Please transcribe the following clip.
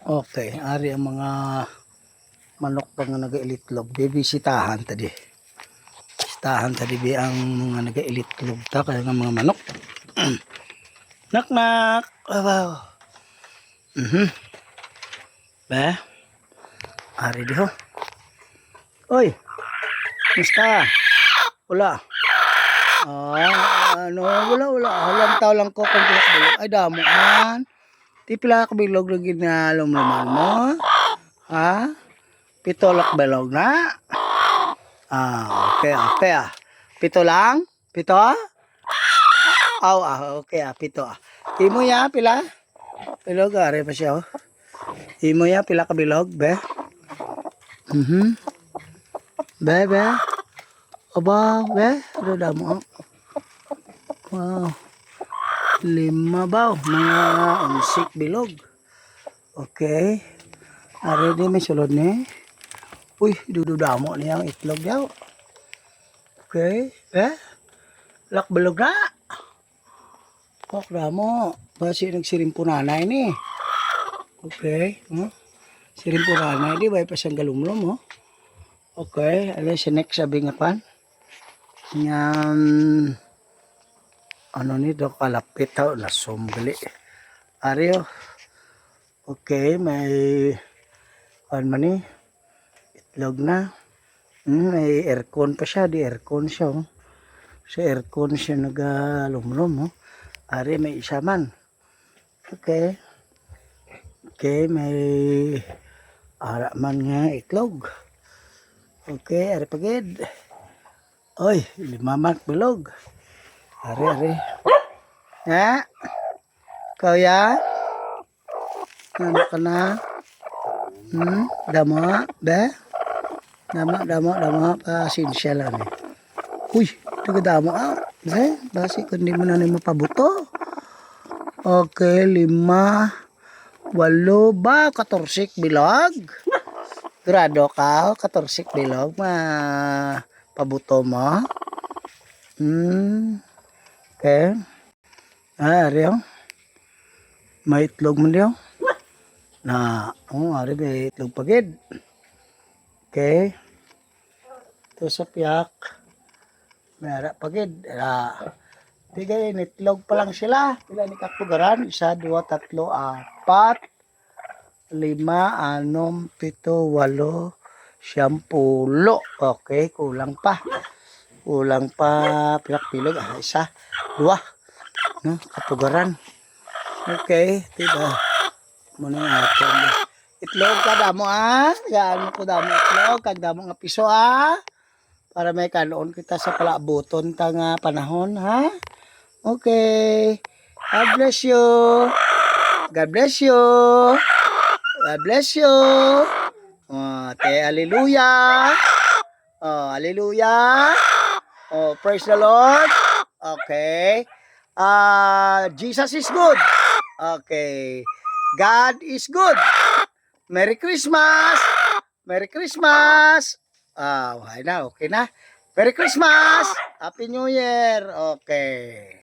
Okay, ari ang mga manok pa nga naga-ilitlog. Bibisitahan tadi. Bisitahan tadi bi ang mga naga-ilitlog ta kaya nga mga manok. Nak nak. Wow. Ba? Ari di ho. Oy. Musta? Wala. Wala. Halang tao lang ko kung bilog. Ay damo man. Di pila ka bilog na ginalom-luman mo. Ha? Pitolak bilog na. Okay. Pito lang? Pito? Okay pito. Imo ya pila? Bilog ari pa siya oh. Imo ya pila ka bilog be? Be. Aba, be, ano damo? Wow. 5 ba? Mga unsik bilog. Okay. Ari di may sulod ni. Uy, dududamo niya ang itlog daw. Okay. Lak bilog na. Kok damo. Basi nagsirimpo nanay ni. Okay. Sirimpo nanay di ba pa siyang galumlom oh. Okay. Alay si next sabi nga pan. Yan ano nito kalapit tao na sumbili ariyo. Okay, may ano man ni itlog na. May aircon pa siya, di aircon siya oh. Sa aircon siya nagalumlum oh. Ari may isa man. Okay, may ara man nga itlog. Okay, ari pagid. Oy, 5 man bilog. Ari. Ha? Kau ya? Ano ka na? Damo, be? Damo, pasinsya lang eh. Uy, taga-damo be? Basi kundi mo na ni mapabuto. Okay, 5, 8 ba? 14 bilog? Grado ka, 14 bilog pabuto mo. Okay. Ari oh. May itlog mo diyo. Ari may itlog pagid. Okay. Ito sa piyak. May ara pagid. Bigay itlog pa lang sila. Pila ni kapugaran? 1, 2, 3, 4, 5, 6, 7, 8, 9, 10. Okay, kulang pa pilak pilog 1, 2 no kapugaran. Okay, diba muna natin itlog ka damo gaan ko damo itlog kag damo nga piso para may kanon kita sa palabuton ta nga panahon ha. Okay, God bless you. Hallelujah. Hallelujah. Praise the Lord. Okay. Jesus is good. Okay. God is good. Merry Christmas. Okay na. Merry Christmas. Happy New Year. Okay.